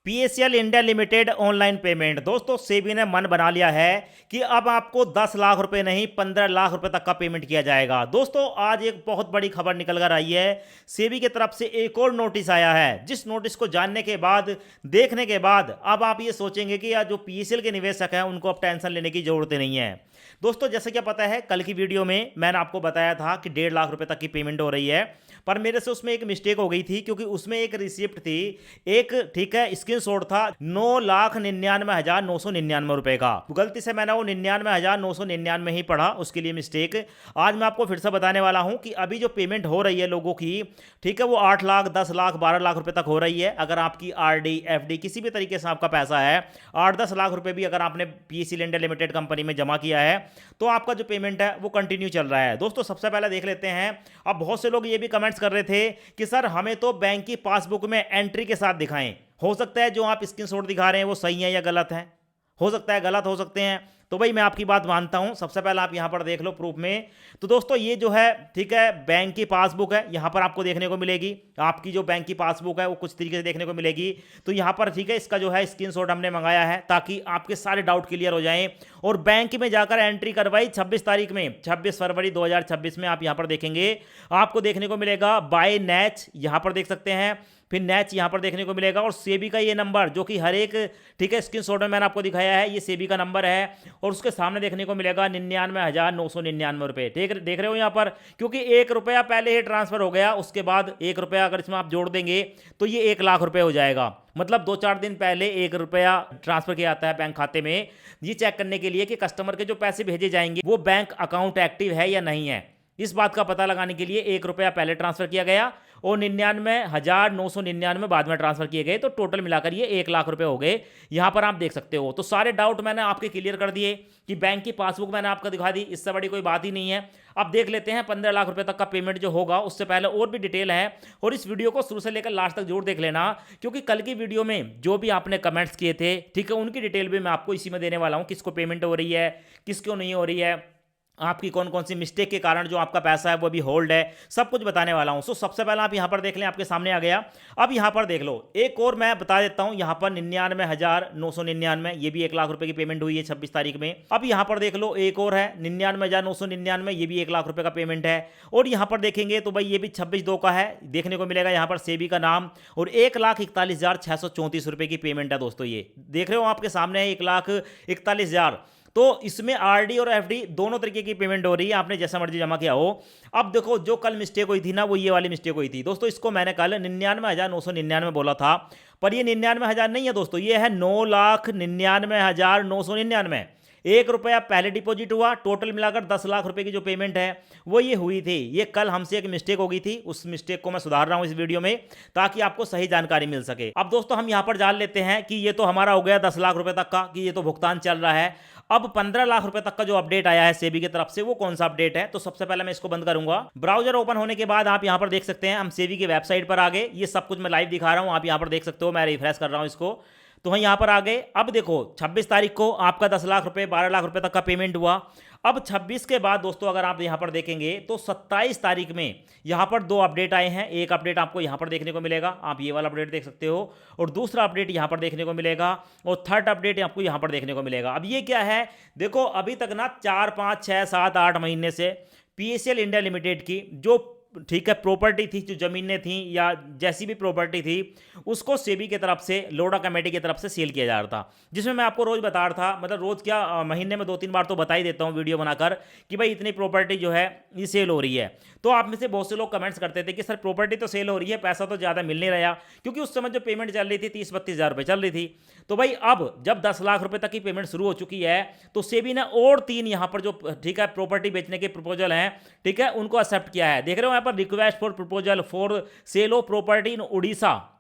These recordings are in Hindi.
PSL India limited online payment. दोस्तों सेबी ने मन बना लिया है कि अब आपको 10 लाख रुपए नहीं 15 लाख रुपए तक का पेमेंट किया जाएगा। दोस्तों आज एक बहुत बड़ी खबर निकल कर आई है। सेबी की तरफ से एक और नोटिस आया है, जिस नोटिस को जानने के बाद, देखने के बाद अब आप ये सोचेंगे कि यार जो पीएसएल के निवेशक हैं उनको अब टेंशन लेने की जरूरत नहीं है। दोस्तों जैसे क्या पता है, कल की वीडियो में मैंने आपको बताया था कि 1.5 लाख रुपए तक की पेमेंट हो रही है, पर मेरे से उसमें एक मिस्टेक हो गई थी, क्योंकि उसमें एक रिसिप्ट थी, एक ठीक है स्क्रीनशॉट था 9,99,999 रुपए का। गलती से मैंने वो 99,999 ही पढ़ा, उसके लिए मिस्टेक। आज मैं आपको फिर से बताने वाला हूं कि अभी जो पेमेंट हो रही है लोगों की, ठीक है, वो 8 लाख 10 लाख 12 लाख रुपए तक हो रही है। अगर आपकी आरडी एफडी किसी भी तरीके से आपका पैसा है, 8-10 लाख रुपए भी अगर आपने पीएसएल इंडिया लिमिटेड कंपनी में जमा किया है, तो आपका जो पेमेंट है वो कंटिन्यू चल रहा है। दोस्तों सबसे पहले देख लेते हैं। अब बहुत से लोग ये भी कमेंट्स कर रहे थे कि सर हमें तो बैंक की पासबुक में एंट्री के साथ दिखाएं। हो सकता है जो आप स्क्रीनशॉट दिखा रहे हैं वो सही है या गलत है, हो सकता है गलत हो सकते हैं। तो भाई मैं आपकी बात मानता हूं। सबसे पहले आप यहां पर देख लो प्रूफ में। तो दोस्तों ये जो है ठीक है बैंक की पासबुक है, यहां पर आपको देखने को मिलेगी। आपकी जो बैंक की पासबुक है वो कुछ तरीके से देखने को मिलेगी। तो यहां पर ठीक है इसका जो है स्क्रीनशॉट हमने मंगाया है, ताकि आपके सारे डाउट क्लियर हो जाएं। और बैंक में जाकर एंट्री करवाई 26 तारीख में, 26 फरवरी 2026 में। आप यहां पर देखेंगे, आपको देखने को मिलेगा बाय नैच, यहां पर देख सकते हैं, फिर नैच यहां पर देखने को मिलेगा, और सेबी का ये नंबर जो कि हर एक ठीक है स्क्रीनशॉट में मैंने आपको दिखाया है, ये सेबी का नंबर है। और उसके सामने देखने को मिलेगा 99,999 रुपए। देख रहे हो यहां पर, क्योंकि 1 रुपया पहले ही ट्रांसफर हो गया, उसके बाद 1 रुपया अगर इसमें आप जोड़ देंगे तो ये 1 लाख रुपए हो जाएगा। मतलब 2-4 दिन पहले 1 रुपया ट्रांसफर किया जाता है बैंक खाते में, ये चेक करने के लिए कि कस्टमर के जो पैसे भेजे जाएंगे वो बैंक अकाउंट एक्टिव है या नहीं है। इस बात का पता लगाने के लिए 1 रुपया पहले ट्रांसफर किया गया और 99,999 बाद में ट्रांसफर किए गए, तो टोटल मिलाकर ये 1 लाख रुपए हो गए। यहां पर आप देख सकते हो। तो सारे डाउट मैंने आपके क्लियर कर दिए कि बैंक की पासबुक मैंने आपको दिखा दी, इससे बड़ी कोई बात ही नहीं है। अब देख लेते हैं 15 लाख रुपए तक का पेमेंट जो होगा। उससे पहले और भी डिटेल है, और इस वीडियो को शुरू से लेकर लास्ट तक जरूर देख लेना, क्योंकि कल की वीडियो में जो भी आपने कमेंट्स किए थे, ठीक है, उनकी डिटेल भी मैं आपको इसी में देने वाला हूं। किसको पेमेंट हो रही है, किसको नहीं हो रही है, आपकी कौन कौन सी मिस्टेक के कारण जो आपका पैसा है वो भी होल्ड है, सब कुछ बताने वाला हूं। सो सबसे पहले आप यहां पर देख लें, आपके सामने आ गया। अब यहां पर देख लो, एक और मैं बता देता हूं, यहां पर 99,999, ये भी 1 लाख रुपए की पेमेंट हुई है 26 तारीख में। अब यहां पर देख लो एक और है 99,999, ये भी 1 लाख रुपए का पेमेंट है। और यहां पर देखेंगे तो भाई ये भी 26/2 का है, देखने को मिलेगा यहां पर सेबी का नाम, और 1,41,634 रुपए की पेमेंट है। दोस्तों ये देख रहे हो आपके सामने है 1,41,000। तो इसमें आरडी और एफडी दोनों तरीके की पेमेंट हो रही है, आपने जैसा मर्जी जमा किया हो। अब देखो जो कल मिस्टेक हुई थी ना, वो ये वाली मिस्टेक हुई थी। दोस्तों इसको मैंने कल 99,999 बोला था, पर ये 99,000 नहीं है दोस्तों, ये है 9,99,999। 1 रुपया पहले डिपॉजिट हुआ, टोटल मिलाकर 10 लाख रुपए की जो पेमेंट है वो ये हुई थी। ये कल हमसे एक मिस्टेक हो गई थी, उस मिस्टेक को मैं सुधार रहा हूं इस वीडियो में, ताकि आपको सही जानकारी मिल सके। अब दोस्तों हम यहां पर जान लेते हैं कि ये तो हमारा हो गया 10 लाख रुपए तक का, कि ये तो भुगतान चल रहा है। अब 15 लाख रुपए तक का जो अपडेट आया है सेबी की तरफ से, वो कौन सा अपडेट है? तो सबसे पहले मैं इसको बंद करूंगा। ब्राउजर ओपन होने के बाद आप यहां पर देख सकते हैं, हम सेबी की वेबसाइट पर आ गए। ये सब कुछ मैं लाइव दिखा रहा हूं, आप यहां पर देख सकते हो, मैं रिफ्रेश कर रहा हूं इसको। तो हम यहां पर आ गए। अब देखो 26 तारीख को आपका 10 लाख रुपए 12 लाख रुपए तक का पेमेंट हुआ। अब 26 के बाद दोस्तों अगर आप यहां पर देखेंगे तो 27 तारीख में यहां पर 2 अपडेट आए हैं। एक अपडेट आपको यहां पर देखने को मिलेगा, आप ये वाला अपडेट देख सकते हो, और दूसरा अपडेट यहां पर देखने को मिलेगा, और थर्ड अपडेट आपको यहां पर देखने को मिलेगा। अब ये क्या है, देखो अभी तक ना 4 5 6 7 8 महीने से पीएसएल इंडिया लिमिटेड की जो ठीक है प्रॉपर्टी थी, जो जमीनें थी या जैसी भी प्रॉपर्टी थी, उसको सेबी की तरफ से, लोडा कमेटी की तरफ से सेल किया जा रहा था। जिसमें मैं आपको रोज बता रहा था, मतलब रोज क्या महीने में 2-3 बार तो बता ही देता हूं वीडियो बनाकर, कि भाई इतनी प्रॉपर्टी जो है ये सेल हो रही है। तो आप में से बहुत से लोग कमेंट्स करते थे कि सर प्रॉपर्टी तो सेल हो रही है, पैसा तो ज़्यादा मिल नहीं रहा, क्योंकि उस समय जो पेमेंट चल रही थी 30-32 हज़ार रुपये चल रही थी। तो भाई अब जब 10 लाख रुपए तक की पेमेंट शुरू हो चुकी है, तो सेबी ने और 3 यहां पर जो ठीक है प्रॉपर्टी बेचने के प्रपोजल हैं, ठीक है, उनको एक्सेप्ट किया है। देख रहे हो यहां पर request for proposal for sale of property in Orissa,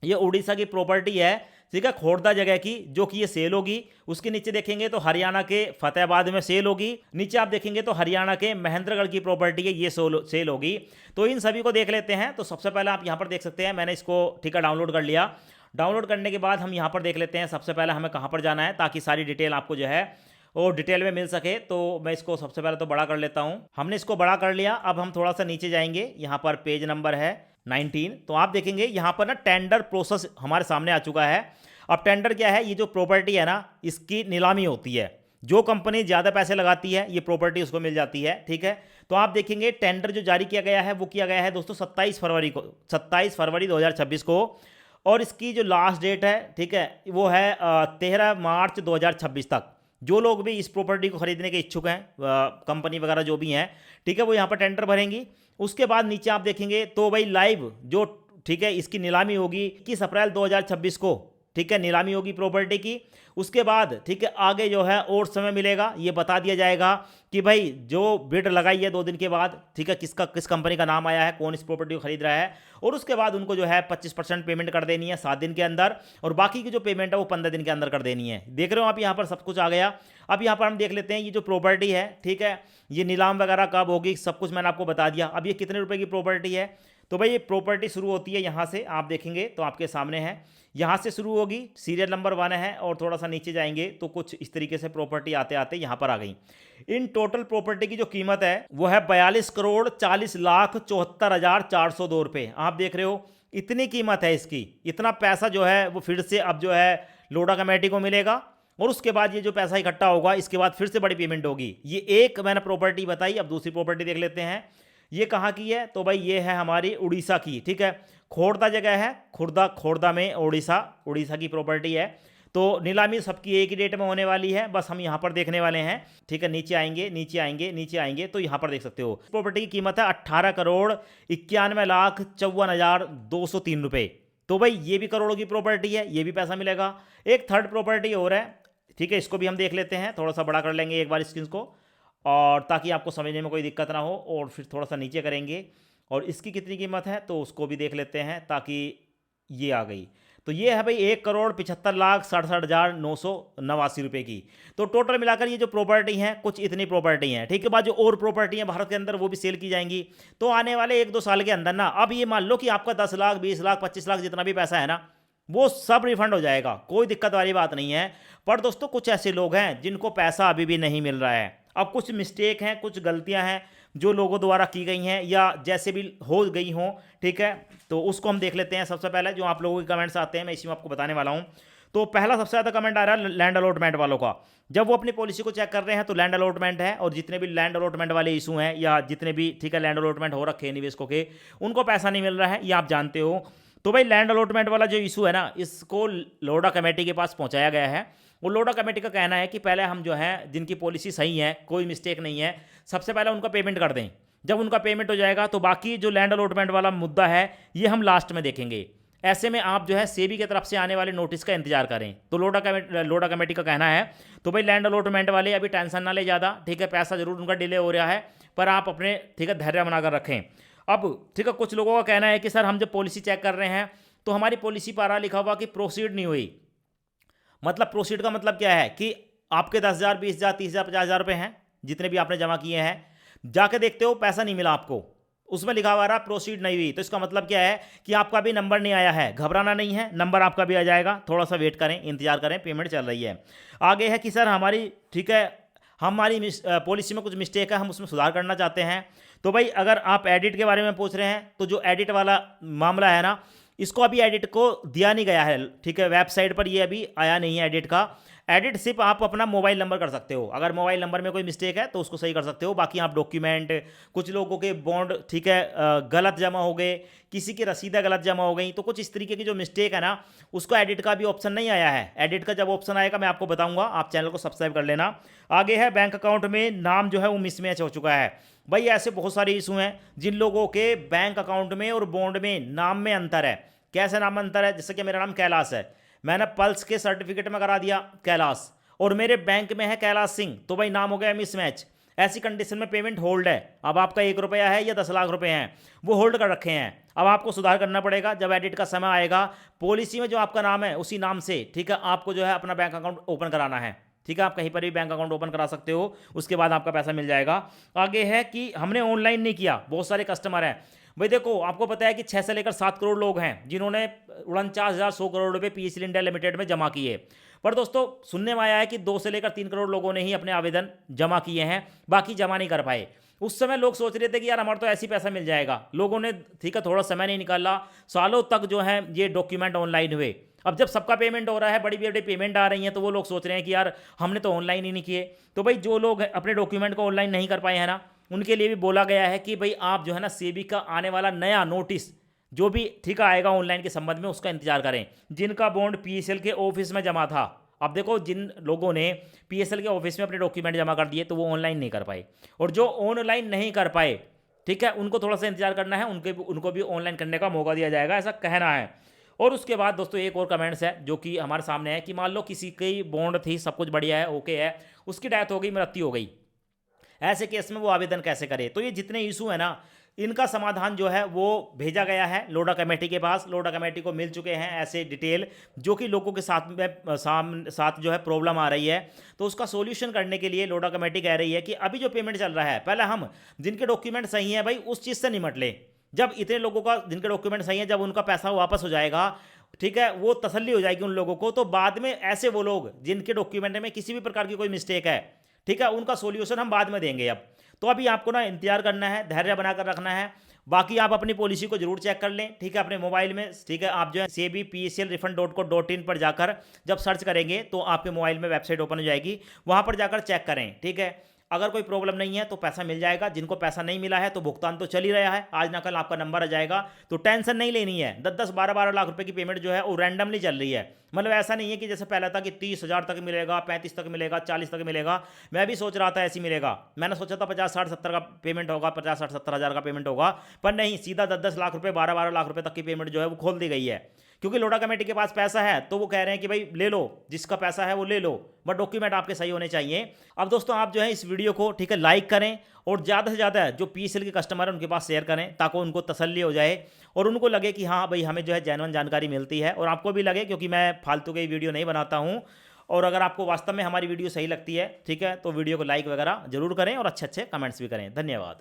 ये उड़ीसा की प्रॉपर्टी है, ठीक है, खोड़दा जगह की, जो कि ये सेल होगी। उसके नीचे देखेंगे तो हरियाणा के फतेहाबाद में सेल होगी। नीचे आप देखेंगे तो हरियाणा के महेंद्रगढ़ की प्रॉपर्टी है, ये सेल होगी। तो इन सभी को देख लेते हैं। तो सबसे पहले आप यहां पर देख सकते हैं, मैंने इसको ठीक है डाउनलोड कर लिया। डाउनलोड करने के बाद हम यहां पर देख लेते हैं सबसे पहले हमें कहां पर जाना है, ताकि सारी डिटेल आपको जो है और डिटेल में मिल सके। तो मैं इसको सबसे पहले तो बड़ा कर लेता हूं। हमने इसको बड़ा कर लिया। अब हम थोड़ा सा नीचे जाएंगे, यहां पर पेज नंबर है, 19। तो आप देखेंगे यहाँ पर ना टेंडर प्रोसेस हमारे सामने आ चुका है। अब टेंडर क्या है, ये जो प्रॉपर्टी है ना इसकी नीलामी होती है, जो कंपनी ज़्यादा पैसे लगाती है ये प्रॉपर्टी उसको मिल जाती है, ठीक है। तो आप देखेंगे टेंडर जो जारी किया गया है वो किया गया है दोस्तों 27 फरवरी को, 27 फरवरी 2026 को, और इसकी जो लास्ट डेट है, ठीक है, वो है 13 मार्च 2026 तक। जो लोग भी इस प्रॉपर्टी को खरीदने के इच्छुक हैं, कंपनी वगैरह जो भी हैं, ठीक है, वो यहाँ पर टेंडर भरेंगी। उसके बाद नीचे आप देखेंगे तो भाई लाइव जो, ठीक है, इसकी नीलामी होगी 21 अप्रैल 2026 को, ठीक है, नीलामी होगी प्रॉपर्टी की। उसके बाद, ठीक है, आगे जो है और समय मिलेगा, ये बता दिया जाएगा कि भाई जो बिड लगाई है 2 दिन के बाद, ठीक है, किस कंपनी का नाम आया है, कौन इस प्रॉपर्टी को खरीद रहा है, और उसके बाद उनको जो है 25% पेमेंट कर देनी है 7 दिन के अंदर, और बाकी की जो पेमेंट है वो 15 दिन के अंदर कर देनी है। देख रहे हो आप यहाँ पर सब कुछ आ गया। अब यहाँ पर हम देख लेते हैं ये जो प्रॉपर्टी है, ठीक है, ये नीलाम वगैरह कब होगी सब कुछ मैंने आपको बता दिया। अब ये कितने रुपए की प्रॉपर्टी है, तो भाई ये प्रॉपर्टी शुरू होती है यहाँ से, आप देखेंगे तो आपके सामने है, यहाँ से शुरू होगी, सीरियल नंबर 1 है, और थोड़ा सा नीचे जाएंगे तो कुछ इस तरीके से प्रॉपर्टी आते आते यहाँ पर आ गई। इन टोटल प्रॉपर्टी की जो कीमत है वो है 42,40,74,402 रुपये। आप देख रहे हो इतनी कीमत है इसकी, इतना पैसा जो है वो फिर से अब जो है लोडा कमेटी को मिलेगा, और उसके बाद ये जो पैसा इकट्ठा होगा इसके बाद फिर से बड़ी पेमेंट होगी। ये एक मैंने प्रॉपर्टी बताई, अब दूसरी प्रॉपर्टी देख लेते हैं। ये कहाँ की है, तो भाई ये है हमारी उड़ीसा की, ठीक है, खोड़दा जगह है, खोड़दा में उड़ीसा की प्रॉपर्टी है। तो नीलामी सबकी एक ही डेट में होने वाली है, बस हम यहाँ पर देखने वाले हैं, ठीक है। नीचे आएंगे तो यहाँ पर देख सकते हो प्रॉपर्टी की कीमत है 18,91,54,203 रुपये। तो भाई ये भी करोड़ों की प्रॉपर्टी है, ये भी पैसा मिलेगा। एक थर्ड प्रॉपर्टी और है, ठीक है, इसको भी हम देख लेते हैं, थोड़ा सा बड़ा कर लेंगे एक बार स्क्रीन को, और ताकि आपको समझने में कोई दिक्कत ना हो, और फिर थोड़ा सा नीचे करेंगे और इसकी कितनी कीमत है तो उसको भी देख लेते हैं, ताकि ये आ गई। तो ये है भाई 1,75,67,989 रुपये की। तो टोटल मिलाकर ये जो प्रॉपर्टी हैं कुछ इतनी प्रॉपर्टी हैं, ठीक है। बाद जो और प्रॉपर्टी हैं भारत के अंदर वो भी सेल की जाएंगी। तो आने वाले 1-2 साल के अंदर ना, अब ये मान लो कि आपका 10 लाख 20 लाख 25 लाख जितना भी पैसा है ना वो सब रिफंड हो जाएगा, कोई दिक्कत वाली बात नहीं है। पर दोस्तों कुछ ऐसे लोग हैं जिनको पैसा अभी भी नहीं मिल रहा है। अब कुछ मिस्टेक हैं, कुछ गलतियां हैं जो लोगों द्वारा की गई हैं या जैसे भी हो गई हों, ठीक है, तो उसको हम देख लेते हैं। सबसे पहले जो आप लोगों के कमेंट्स आते हैं मैं इसी में आपको बताने वाला हूं। तो पहला सबसे ज़्यादा कमेंट आ रहा है लैंड अलॉटमेंट वालों का। जब वो अपनी पॉलिसी को चेक कर रहे हैं तो लैंड अलॉटमेंट है, और जितने भी लैंड अलॉटमेंट वाले इशू हैं या जितने भी, ठीक है, लैंड अलॉटमेंट हो रखे हैं निवेशकों के, उनको पैसा नहीं मिल रहा है, ये आप जानते हो। तो भाई लैंड अलॉटमेंट वाला जो इशू है ना, इसको लोडा कमेटी के पास पहुंचाया गया है। वो लोडा कमेटी का कहना है कि पहले हम जो है जिनकी पॉलिसी सही है, कोई मिस्टेक नहीं है, सबसे पहले उनका पेमेंट कर दें। जब उनका पेमेंट हो जाएगा तो बाकी जो लैंड अलॉटमेंट वाला मुद्दा है ये हम लास्ट में देखेंगे। ऐसे में आप जो है सेबी की तरफ से आने वाले नोटिस का इंतजार करें। तो लोडा कमेटी का कहना है। तो भाई लैंड अलॉटमेंट वाले अभी टेंशन ना ले ज़्यादा, ठीक है, पैसा जरूर उनका डिले हो रहा है, पर आप अपने, ठीक है, धैर्य बनाकर रखें। अब ठीक है, कुछ लोगों का कहना है कि सर हम जब पॉलिसी चेक कर रहे हैं तो हमारी पॉलिसी पर लिखा हुआ कि प्रोसीड नहीं हुई। मतलब प्रोसीड का मतलब क्या है कि आपके 10,000 20,000 30,000 50,000 रुपये हैं, जितने भी आपने जमा किए हैं, जाके देखते हो पैसा नहीं मिला आपको, उसमें लिखा हुआ रहा प्रोसीड नहीं हुई। तो इसका मतलब क्या है कि आपका भी नंबर नहीं आया है। घबराना नहीं है, नंबर आपका भी आ जाएगा, थोड़ा सा वेट करें, इंतजार करें, पेमेंट चल रही है। आगे है कि सर हमारी, ठीक है, हमारी पॉलिसी में कुछ मिस्टेक है, हम उसमें सुधार करना चाहते हैं। तो भाई अगर आप एडिट के बारे में पूछ रहे हैं तो जो एडिट वाला मामला है ना, इसको अभी एडिट को दिया नहीं गया है, ठीक है, वेबसाइट पर ये अभी आया नहीं है एडिट का। एडिट सिर्फ आप अपना मोबाइल नंबर कर सकते हो, अगर मोबाइल नंबर में कोई मिस्टेक है तो उसको सही कर सकते हो। बाकी आप डॉक्यूमेंट, कुछ लोगों के बॉन्ड, ठीक है, गलत जमा हो गए, किसी की रसीदें गलत जमा हो गई, तो कुछ इस तरीके की जो मिस्टेक है ना, उसको एडिट का भी ऑप्शन नहीं आया है। एडिट का जब ऑप्शन आएगा मैं आपको बताऊंगा, आप चैनल को सब्सक्राइब कर लेना। आगे है बैंक अकाउंट में नाम जो है वो मिसमैच हो चुका है। भाई ऐसे बहुत सारे इशू हैं जिन लोगों के बैंक अकाउंट में और बॉन्ड में नाम में अंतर है। कैसे नाम में अंतर है? जैसे कि मेरा नाम कैलाश है, मैंने पल्स के सर्टिफिकेट में करा दिया कैलाश, और मेरे बैंक में है कैलाश सिंह, तो भाई नाम हो गया मिसमैच। ऐसी कंडीशन में पेमेंट होल्ड है। अब आपका 1 रुपया है या 10 लाख रुपए हैं, वो होल्ड कर रखे हैं। अब आपको सुधार करना पड़ेगा। जब एडिट का समय आएगा, पॉलिसी में जो आपका नाम है उसी नाम से, ठीक है, आपको जो है अपना बैंक अकाउंट ओपन कराना है, ठीक है। आप कहीं पर भी बैंक अकाउंट ओपन करा सकते हो, उसके बाद आपका पैसा मिल जाएगा। आगे है कि हमने ऑनलाइन नहीं किया, बहुत सारे कस्टमर हैं। भाई देखो, आपको पता है कि 6 से लेकर 7 करोड़ लोग हैं जिन्होंने 49,100 करोड़ रुपए पीएसएल इंडिया लिमिटेड में जमा किए। पर दोस्तों सुनने में आया है कि 2 से लेकर 3 करोड़ लोगों ने ही अपने आवेदन जमा किए हैं, बाकी जमा नहीं कर पाए। उस समय लोग सोच रहे थे कि यार हमारा तो ऐसे ही पैसा मिल जाएगा, लोगों ने ठीक है थोड़ा समय नहीं निकाला, सालों तक जो है ये डॉक्यूमेंट ऑनलाइन हुए। अब जब सबका पेमेंट हो रहा है, बड़ी बड़ी पेमेंट आ रही हैं, तो वो लोग सोच रहे हैं कि यार हमने तो ऑनलाइन ही नहीं किए। तो भाई जो लोग अपने डॉक्यूमेंट को ऑनलाइन नहीं कर पाए हैं ना, उनके लिए भी बोला गया है कि भाई आप जो है ना सेबी का आने वाला नया नोटिस जो भी ठीक आएगा ऑनलाइन के संबंध में, उसका इंतजार करें। जिनका बॉन्ड पीएसएल के ऑफिस में जमा था, अब देखो जिन लोगों ने पीएसएल के ऑफिस में अपने डॉक्यूमेंट जमा कर दिए तो वो ऑनलाइन नहीं कर पाए, और जो ऑनलाइन नहीं कर पाए ठीक है उनको थोड़ा सा इंतजार करना है, उनको भी ऑनलाइन करने का मौका दिया जाएगा, ऐसा कहना है। और उसके बाद दोस्तों एक और कमेंट्स है जो कि हमारे सामने है कि मान लो किसी की बॉन्ड थी, सब कुछ बढ़िया है, ओके है, उसकी डेथ हो गई, मृत्यु हो गई, ऐसे केस में वो आवेदन कैसे करे। तो ये जितने इशू है ना, इनका समाधान जो है वो भेजा गया है लोडा कमेटी के पास। लोडा कमेटी को मिल चुके हैं ऐसे डिटेल जो कि लोगों के साथ में साथ जो है प्रॉब्लम आ रही है। तो उसका सॉल्यूशन करने के लिए लोडा कमेटी कह रही है कि अभी जो पेमेंट चल रहा है, पहले हम जिनके डॉक्यूमेंट सही हैं भाई उस चीज़ से निमट लें। जब इतने लोगों का जिनके डॉक्यूमेंट सही है, जब उनका पैसा वापस हो जाएगा, ठीक है, वो तसल्ली हो जाएगी उन लोगों को, तो बाद में ऐसे वो लोग जिनके डॉक्यूमेंट में किसी भी प्रकार की कोई मिस्टेक है, ठीक है, उनका सॉल्यूशन हम बाद में देंगे। अब तो अभी आपको ना इंतजार करना है, धैर्य बनाकर रखना है। बाकी आप अपनी पॉलिसी को जरूर चेक कर लें, ठीक है, अपने मोबाइल में, ठीक है। आप जो है sebpslrefund.co.in पर जाकर जब सर्च करेंगे तो आपके मोबाइल में वेबसाइट ओपन हो जाएगी, वहां पर जाकर चेक करें, ठीक है। अगर कोई प्रॉब्लम नहीं है तो पैसा मिल जाएगा, जिनको पैसा नहीं मिला है तो भुगतान तो चल ही रहा है, आज ना कल आपका नंबर आ जाएगा। तो टेंशन नहीं लेनी है। 10-10 12-12 लाख रुपए की पेमेंट जो है वो रैंडमली चल रही है, मतलब ऐसा नहीं है कि जैसे पहले था कि 30,000 तक मिलेगा, 35 तक मिलेगा, 40 तक मिलेगा। मैं भी सोच रहा था ऐसे मिलेगा, मैंने सोचा था 50-60-70 का पेमेंट होगा, 50-60-70 हज़ार का पेमेंट होगा, पर नहीं, सीधा 10-10 लाख रुपए, 12-12 लाख रुपए तक की पेमेंट जो है वो खोल दी गई है। क्योंकि लोडा कमेटी के पास पैसा है तो वो कह रहे हैं कि भाई ले लो, जिसका पैसा है वो ले लो, बट डॉक्यूमेंट आपके सही होने चाहिए। अब दोस्तों आप जो है इस वीडियो को ठीक है लाइक करें, और ज़्यादा से ज़्यादा जो पीएसएल के कस्टमर है उनके पास शेयर करें, ताकि उनको तसल्ली हो जाए और उनको लगे कि हाँ भाई हमें जो है जेन्युइन जानकारी मिलती है, और आपको भी लगे, क्योंकि मैं फालतू की वीडियो नहीं बनाता हूँ। और अगर आपको वास्तव में हमारी वीडियो सही लगती है, ठीक है, तो वीडियो को लाइक वगैरह जरूर करें और अच्छे अच्छे कमेंट्स भी करें। धन्यवाद।